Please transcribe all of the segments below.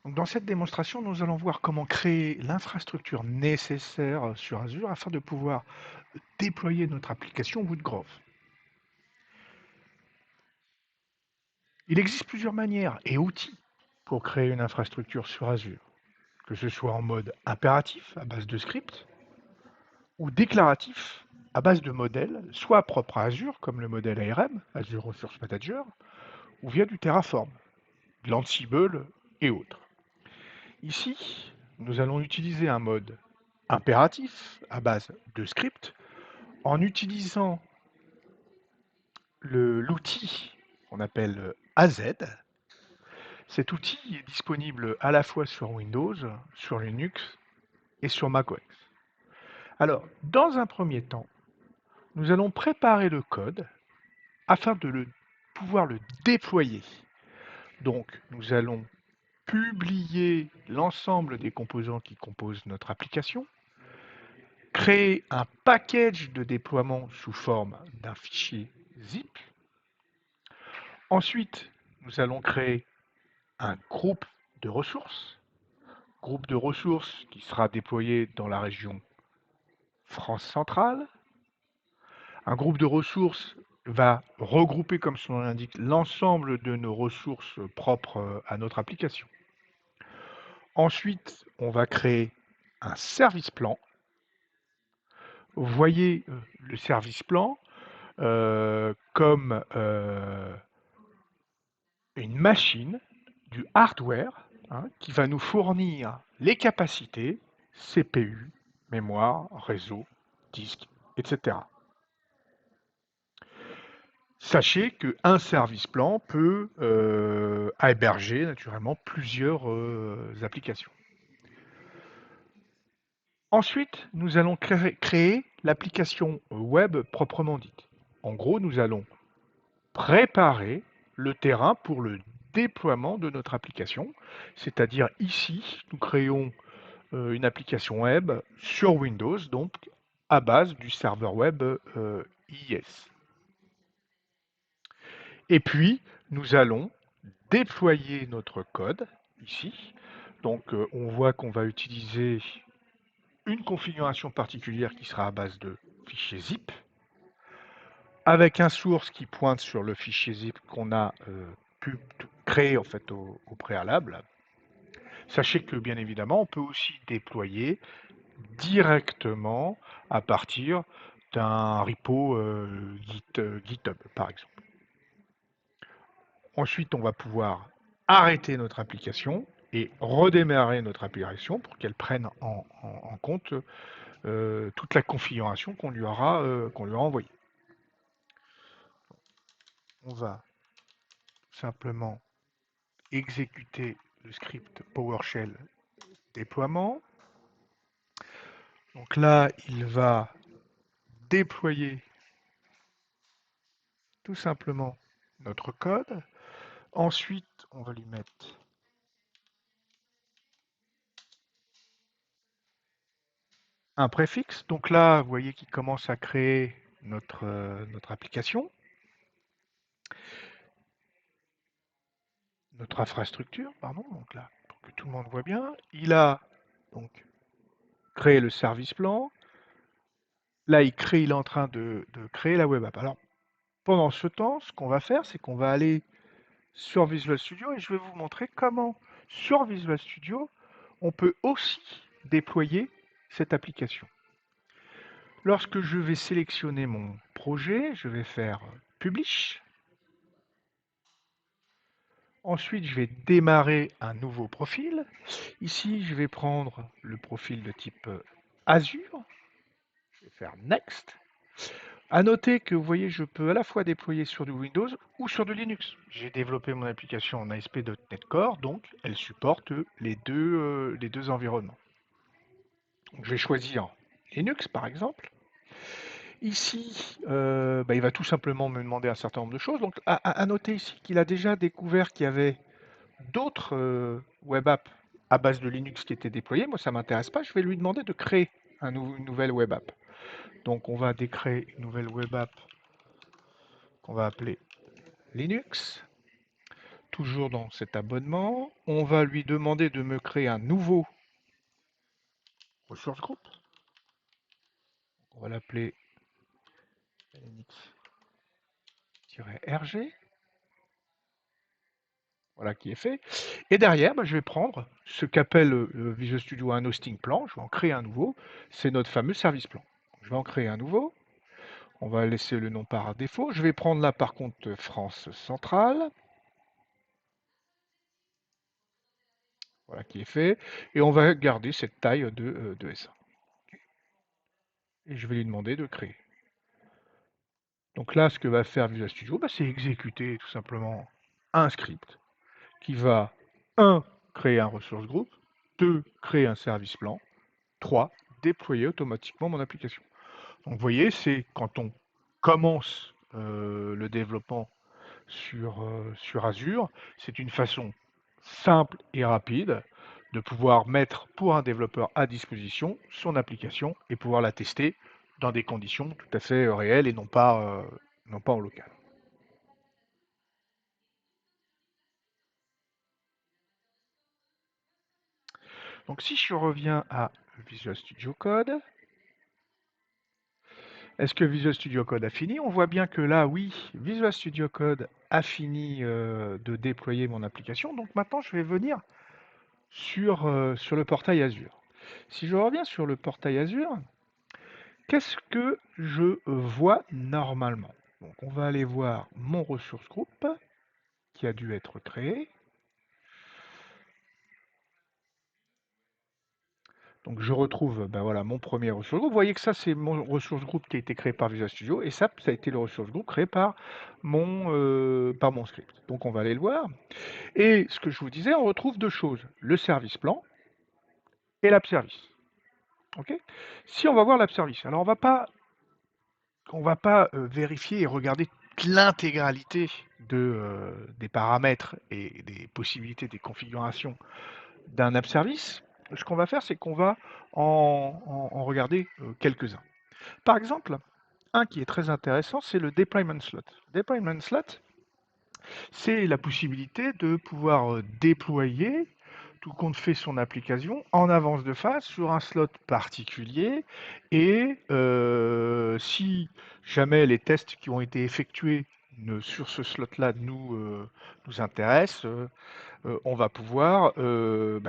Donc, dans cette démonstration, nous allons voir comment créer l'infrastructure nécessaire sur Azure afin de pouvoir déployer notre application Woodgrove. Il existe plusieurs manières et outils pour créer une infrastructure sur Azure, que ce soit en mode impératif à base de script ou déclaratif à base de modèles, soit propres à Azure, comme le modèle ARM, Azure Resource Manager, ou via du Terraform, de l'Ansible et autres. Ici, nous allons utiliser un mode impératif à base de script en utilisant l'outil qu'on appelle AZ. Cet outil est disponible à la fois sur Windows, sur Linux et sur macOS. Alors, dans un premier temps, nous allons préparer le code afin de pouvoir le déployer. Donc, nous allons publier l'ensemble des composants qui composent notre application, créer un package de déploiement sous forme d'un fichier zip. Ensuite, nous allons créer un groupe de ressources qui sera déployé dans la région France centrale. Un groupe de ressources va regrouper, comme son nom l'indique, l'ensemble de nos ressources propres à notre application. Ensuite, on va créer un service plan. Vous voyez le service plan comme une machine, du hardware, qui va nous fournir les capacités, CPU, mémoire, réseau, disque, etc. Sachez qu'un service plan peut héberger naturellement plusieurs applications. Ensuite, nous allons créer l'application web proprement dite. En gros, nous allons préparer le terrain pour le déploiement de notre application. C'est-à-dire ici, nous créons une application web sur Windows, donc à base du serveur web IIS. Et puis, nous allons déployer notre code ici. Donc, on voit qu'on va utiliser une configuration particulière qui sera à base de fichier zip, avec un source qui pointe sur le fichier zip qu'on a pu créer en fait au préalable. Sachez que bien évidemment, on peut aussi déployer directement à partir d'un repo GitHub, par exemple. Ensuite, on va pouvoir arrêter notre application et redémarrer notre application pour qu'elle prenne en compte toute la configuration qu'on lui aura envoyée. On va simplement exécuter le script PowerShell déploiement. Donc là, il va déployer tout simplement notre code. Ensuite, on va lui mettre un préfixe. Donc là, vous voyez qu'il commence à créer notre application, notre infrastructure, pardon. Donc là, pour que tout le monde voit bien, il a donc créé le service plan. Là, il est en train de créer la web app. Alors, pendant ce temps, ce qu'on va faire, c'est qu'on va aller sur Visual Studio et je vais vous montrer comment, sur Visual Studio, on peut aussi déployer cette application. Lorsque je vais sélectionner mon projet, je vais faire Publish. Ensuite, je vais démarrer un nouveau profil. Ici, je vais prendre le profil de type Azure. Je vais faire Next. À noter que vous voyez, je peux à la fois déployer sur du Windows ou sur du Linux. J'ai développé mon application en ASP.NET Core, donc elle supporte les deux environnements. Donc, je vais choisir Linux par exemple. Ici, il va tout simplement me demander un certain nombre de choses. Donc, à noter ici qu'il a déjà découvert qu'il y avait d'autres web apps à base de Linux qui étaient déployées. Moi, ça ne m'intéresse pas. Je vais lui demander de créer une nouvelle web app. Donc, on va décréer une nouvelle web app qu'on va appeler Linux. toujours dans cet abonnement, on va lui demander de me créer un nouveau ressource group. On va l'appeler nx-rg. Voilà qui est fait. Et derrière, je vais prendre ce qu'appelle Visual Studio un hosting plan. Je vais en créer un nouveau. C'est notre fameux service plan. Je vais en créer un nouveau. On va laisser le nom par défaut. Je vais prendre là par contre France centrale. Voilà qui est fait. Et on va garder cette taille de S1. Et je vais lui demander de créer. Donc là, ce que va faire Visual Studio, c'est exécuter tout simplement un script qui va 1. Créer un resource group, 2. Créer un service plan, 3. Déployer automatiquement mon application. Donc vous voyez, c'est quand on commence le développement sur Azure, c'est une façon simple et rapide de pouvoir mettre pour un développeur à disposition son application et pouvoir la tester dans des conditions tout à fait réelles et non pas en local. Donc si je reviens à Visual Studio Code, est-ce que Visual Studio Code a fini? On voit bien que là, oui, Visual Studio Code a fini de déployer mon application. Donc maintenant, je vais venir sur le portail Azure. Si je reviens sur le portail Azure, qu'est-ce que je vois normalement? Donc on va aller voir mon ressource group qui a dû être créé. Donc je retrouve voilà, mon premier ressource group. Vous voyez que ça, c'est mon ressource group qui a été créé par Visual Studio, et ça a été le ressource group créé par mon script. Donc on va aller le voir. Et ce que je vous disais, on retrouve deux choses, le service plan et l'app service. Ok. Si on va voir l'app service, alors on va pas vérifier et regarder l'intégralité des paramètres et des possibilités des configurations d'un app service. Ce qu'on va faire, c'est qu'on va en regarder quelques-uns. Par exemple, un qui est très intéressant, c'est le deployment slot. Deployment slot, c'est la possibilité de pouvoir déployer tout compte fait son application en avance de phase sur un slot particulier, et si jamais les tests qui ont été effectués sur ce slot-là nous intéressent, on va pouvoir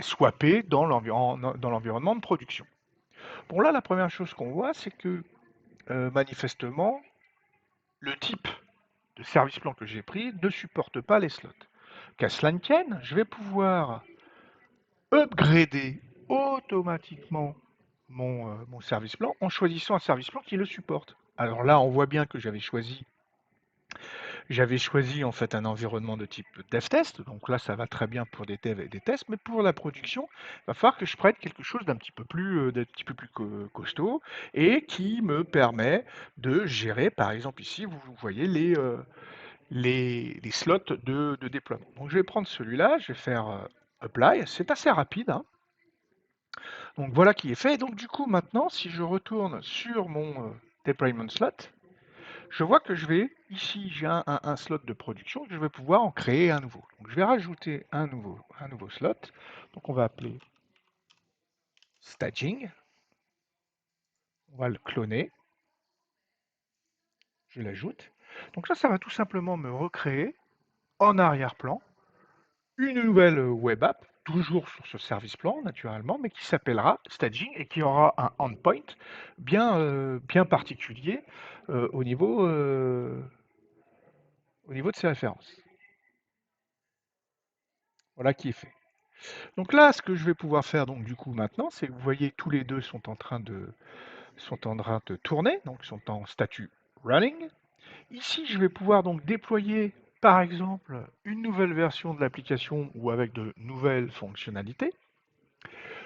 swapper dans l'environnement de production. Bon là, la première chose qu'on voit, c'est que manifestement, le type de service plan que j'ai pris ne supporte pas les slots. Qu'à cela ne tienne, je vais pouvoir upgrader automatiquement mon service plan en choisissant un service plan qui le supporte. Alors là, on voit bien que j'avais choisi en fait un environnement de type dev test, donc là ça va très bien pour des devs et des tests, mais pour la production, il va falloir que je prenne quelque chose d'un petit peu plus, costaud et qui me permet de gérer, par exemple ici, vous voyez les slots de déploiement. Donc je vais prendre celui-là, je vais faire apply, c'est assez rapide, hein. Donc voilà qui est fait. Et donc du coup maintenant, si je retourne sur mon deployment slot, je vois que ici j'ai un slot de production, que je vais pouvoir en créer un nouveau. Donc je vais rajouter un nouveau slot. Donc on va appeler staging. On va le cloner. Je l'ajoute. Donc ça va tout simplement me recréer en arrière-plan une nouvelle web app, toujours sur ce service plan naturellement, mais qui s'appellera staging et qui aura un endpoint bien particulier au niveau de ses références. Voilà qui est fait. Donc là, ce que je vais pouvoir faire donc du coup maintenant, c'est que vous voyez tous les deux sont en train de tourner, donc sont en statut running. Ici, je vais pouvoir donc déployer par exemple une nouvelle version de l'application ou avec de nouvelles fonctionnalités.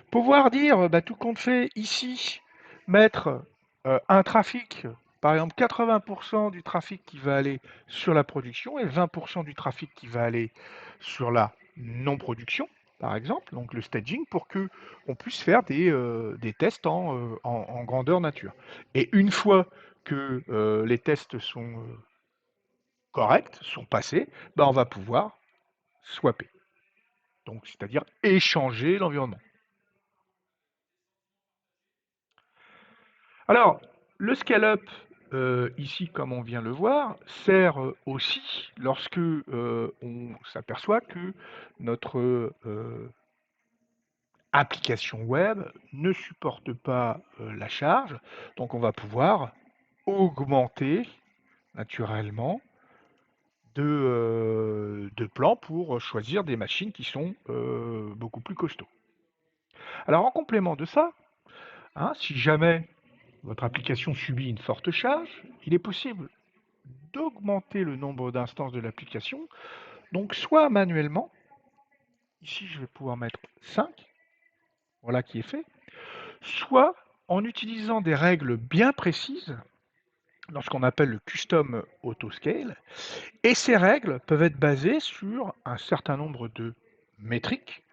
Pouvoir dire, tout compte fait, ici, mettre un trafic, par exemple 80% du trafic qui va aller sur la production et 20% du trafic qui va aller sur la non-production, par exemple, donc le staging, pour que on puisse faire des tests en grandeur nature. Et une fois que les tests sont corrects, sont passés, on va pouvoir swapper. Donc, c'est-à-dire échanger l'environnement. Alors, le scale-up, ici, comme on vient le voir, sert aussi lorsque on s'aperçoit que notre application web ne supporte pas la charge. Donc, on va pouvoir augmenter naturellement de plans pour choisir des machines qui sont beaucoup plus costauds. Alors, en complément de ça, hein, si jamais votre application subit une forte charge, il est possible d'augmenter le nombre d'instances de l'application, donc soit manuellement, ici je vais pouvoir mettre 5, voilà qui est fait, soit en utilisant des règles bien précises dans ce qu'on appelle le custom autoscale, et ces règles peuvent être basées sur un certain nombre de métriques,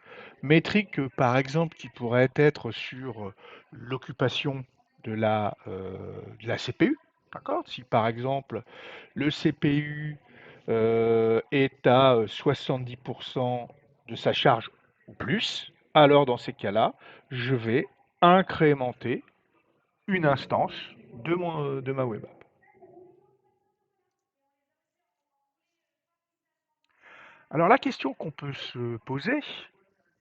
par exemple qui pourraient être sur l'occupation de la CPU, d'accord? Si par exemple le CPU est à 70% de sa charge ou plus, alors dans ces cas-là, je vais incrémenter une instance de ma web app. Alors la question qu'on peut se poser,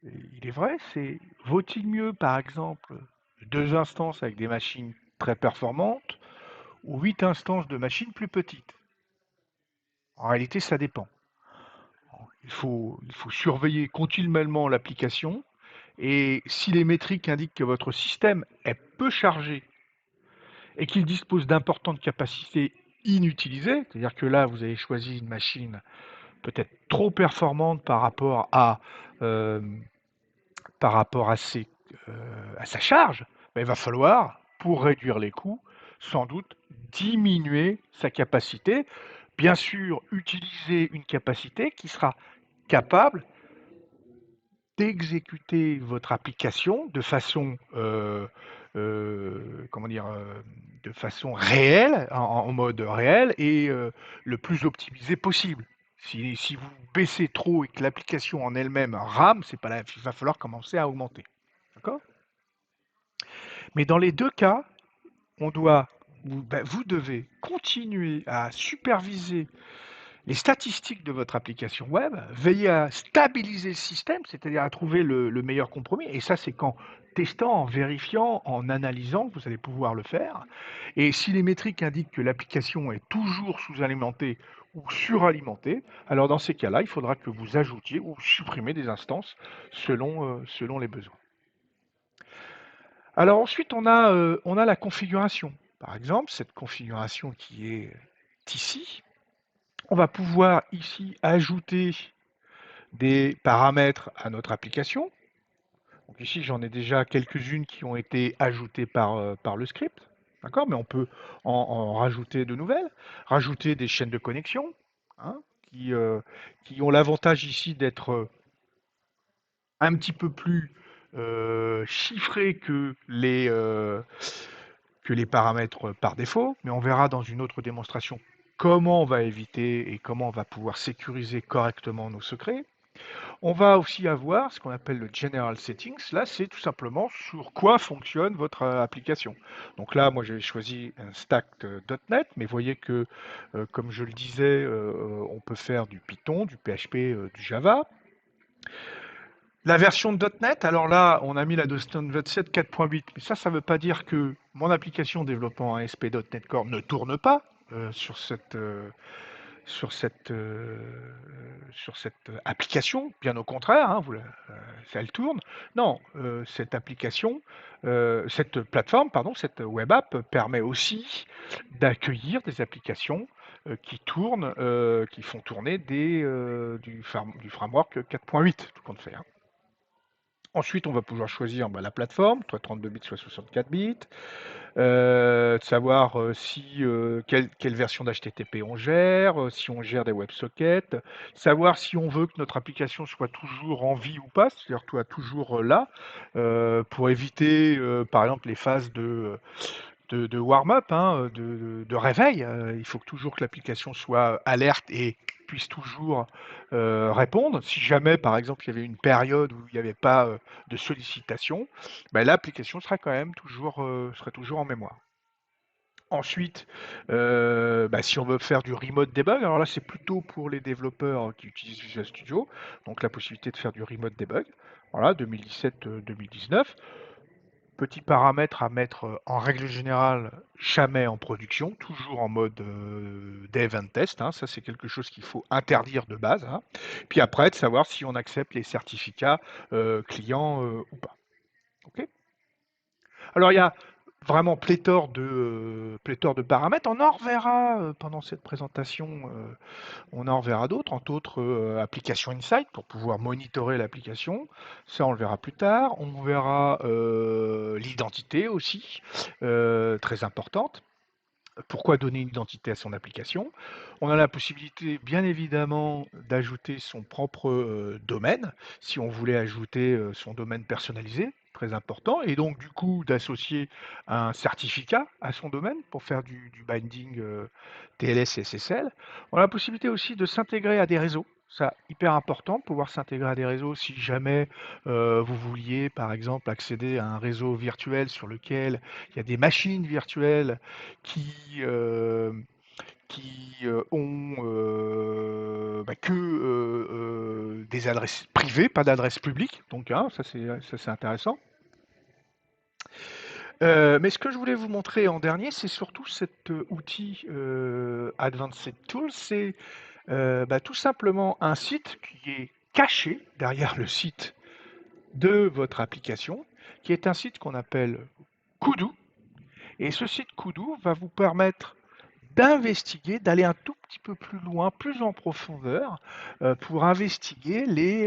et il est vrai, c'est vaut-il mieux par exemple 2 instances avec des machines très performantes ou 8 instances de machines plus petites? En réalité, ça dépend. Il faut surveiller continuellement l'application et si les métriques indiquent que votre système est peu chargé et qu'il dispose d'importantes capacités inutilisées, c'est-à-dire que là, vous avez choisi une machine peut-être trop performante euh, par rapport à sa charge, ben, il va falloir, pour réduire les coûts, sans doute diminuer sa capacité. Bien sûr, utiliser une capacité qui sera capable d'exécuter votre application comment dire, de façon réelle, en mode réel et le plus optimisé possible. Si vous baissez trop et que l'application en elle-même rame, c'est pas là, il va falloir commencer à augmenter. D'accord? Mais dans les deux cas, vous devez continuer à superviser les statistiques de votre application web, veiller à stabiliser le système, c'est-à-dire à trouver le meilleur compromis. Et ça, c'est qu'en testant, en vérifiant, en analysant, que vous allez pouvoir le faire. Et si les métriques indiquent que l'application est toujours sous-alimentée ou suralimentée, alors dans ces cas-là, il faudra que vous ajoutiez ou supprimez des instances selon les besoins. Alors ensuite, on a la configuration. Par exemple, cette configuration qui est ici, on va pouvoir ici ajouter des paramètres à notre application. Donc ici, j'en ai déjà quelques-unes qui ont été ajoutées par le script. D'accord? Mais on peut en rajouter de nouvelles. Rajouter des chaînes de connexion, hein, qui ont l'avantage ici d'être un petit peu plus chiffrées que les paramètres par défaut. Mais on verra dans une autre démonstration comment on va éviter et comment on va pouvoir sécuriser correctement nos secrets. On va aussi avoir ce qu'on appelle le General Settings. Là, c'est tout simplement sur quoi fonctionne votre application. Donc là, moi, j'ai choisi un stack.net, mais vous voyez que, comme je le disais, on peut faire du Python, du PHP, du Java. La version de .NET, alors là, on a mis la version de 4.8, mais ça ne veut pas dire que mon application développant ASP.NET Core ne tourne pas sur cette, euh, sur cette application, bien au contraire, hein, elle tourne. Non, cette plateforme, pardon, cette web app permet aussi d'accueillir des applications qui font tourner du framework 4.8, tout compte fait. Hein. Ensuite, on va pouvoir choisir la plateforme, soit 32 bits, soit 64 bits, savoir quelle version d'HTTP on gère, si on gère des WebSockets, savoir si on veut que notre application soit toujours en vie ou pas, c'est-à-dire soit toujours là, pour éviter par exemple les phases de warm-up, hein, de réveil. Il faut toujours que l'application soit alerte et puisse toujours répondre. Si jamais, par exemple, il y avait une période où il n'y avait pas de sollicitation, ben, l'application serait toujours en mémoire. Ensuite, bah, si on veut faire du remote debug, alors là c'est plutôt pour les développeurs qui utilisent Visual Studio, donc la possibilité de faire du remote debug. Voilà, 2017-2019. Petit paramètre à mettre en règle générale jamais en production, toujours en mode dev and test, hein. Ça c'est quelque chose qu'il faut interdire de base, hein. Puis après, de savoir si on accepte les certificats clients ou pas. Ok. Alors il y a vraiment pléthore de paramètres. On en reverra pendant cette présentation, on en reverra d'autres, entre autres Application Insight pour pouvoir monitorer l'application. Ça, on le verra plus tard. On verra l'identité aussi, très importante. Pourquoi donner une identité à son application? On a la possibilité, bien évidemment, d'ajouter son propre domaine, si on voulait ajouter son domaine personnalisé, très important, et donc du coup d'associer un certificat à son domaine pour faire du binding TLS et SSL. On a la possibilité aussi de s'intégrer à des réseaux. Ça, hyper important, pouvoir s'intégrer à des réseaux si jamais vous vouliez, par exemple, accéder à un réseau virtuel sur lequel il y a des machines virtuelles qui, euh, qui ont bah, que des adresses privées, pas d'adresses publiques. Donc hein, ça c'est intéressant. Mais ce que je voulais vous montrer en dernier, c'est surtout cet outil Advanced Tools. C'est bah, tout simplement un site qui est caché derrière le site de votre application, qui est un site qu'on appelle Kudu. Et ce site Kudu va vous permettre d'investiguer, d'aller un tout petit peu plus loin, plus en profondeur, pour investiguer les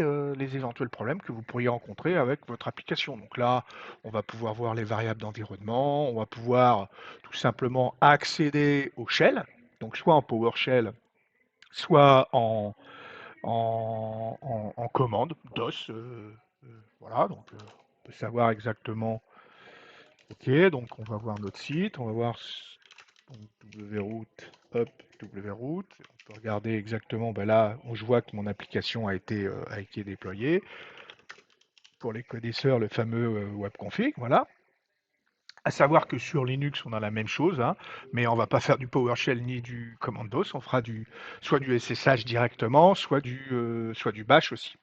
éventuels problèmes que vous pourriez rencontrer avec votre application. Donc là, on va pouvoir voir les variables d'environnement, on va pouvoir tout simplement accéder au shell, donc soit en PowerShell, soit en commande DOS. Voilà, donc on peut savoir exactement. Ok, donc on va voir notre site, on va voir wroot, hop, wroot. On peut regarder exactement, ben là, je vois que mon application a été déployée. Pour les connaisseurs, le fameux webconfig, voilà. À savoir que sur Linux, on a la même chose, hein, mais on va pas faire du PowerShell ni du commandos, on fera soit du SSH directement, soit du bash aussi.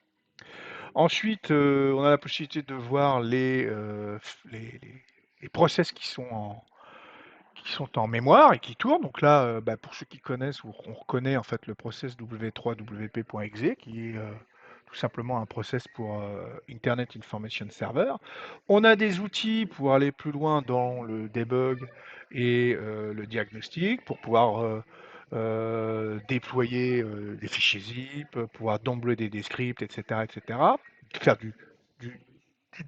Ensuite, on a la possibilité de voir les process qui sont en mémoire et qui tournent. Donc là, bah, pour ceux qui connaissent, on reconnaît en fait le process w3wp.exe qui est tout simplement un process pour Internet Information Server. On a des outils pour aller plus loin dans le debug et le diagnostic pour pouvoir déployer des fichiers zip, pouvoir downloader des scripts, etc., etc. Faire du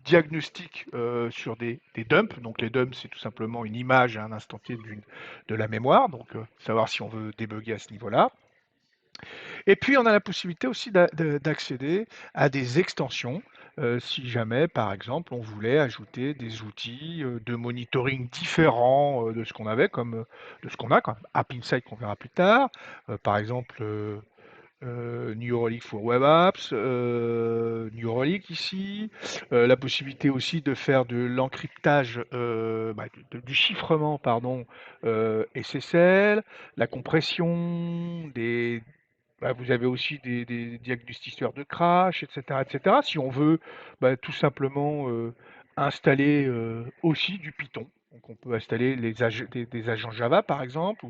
diagnostic sur des dumps. Donc les dumps, c'est tout simplement une image à un instant T de la mémoire, donc savoir si on veut débugger à ce niveau-là. Et puis on a la possibilité aussi d'accéder à des extensions, si jamais, par exemple, on voulait ajouter des outils de monitoring différents de ce qu'on avait, de ce qu'on a, comme App Insight qu'on verra plus tard, par exemple New Relic for Web Apps, New Relic ici, la possibilité aussi de faire de l'encryptage, bah, du chiffrement, pardon, SSL, la compression, bah, vous avez aussi des diagnostiqueurs de crash, etc., etc. Si on veut bah, tout simplement installer aussi du Python. Donc on peut installer des agents Java par exemple,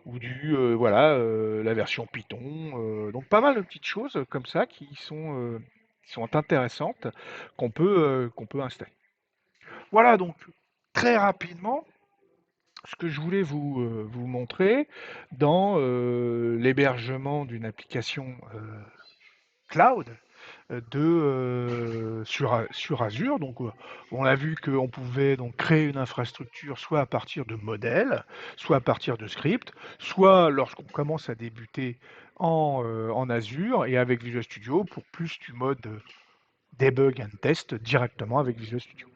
voilà, la version Python. Donc pas mal de petites choses comme ça qui sont intéressantes qu'on peut installer. Voilà donc très rapidement ce que je voulais vous montrer dans l'hébergement d'une application cloud sur Azure. Donc, on a vu qu'on pouvait donc créer une infrastructure soit à partir de modèles, soit à partir de scripts, soit lorsqu'on commence à débuter en Azure et avec Visual Studio pour plus du mode debug and test directement avec Visual Studio.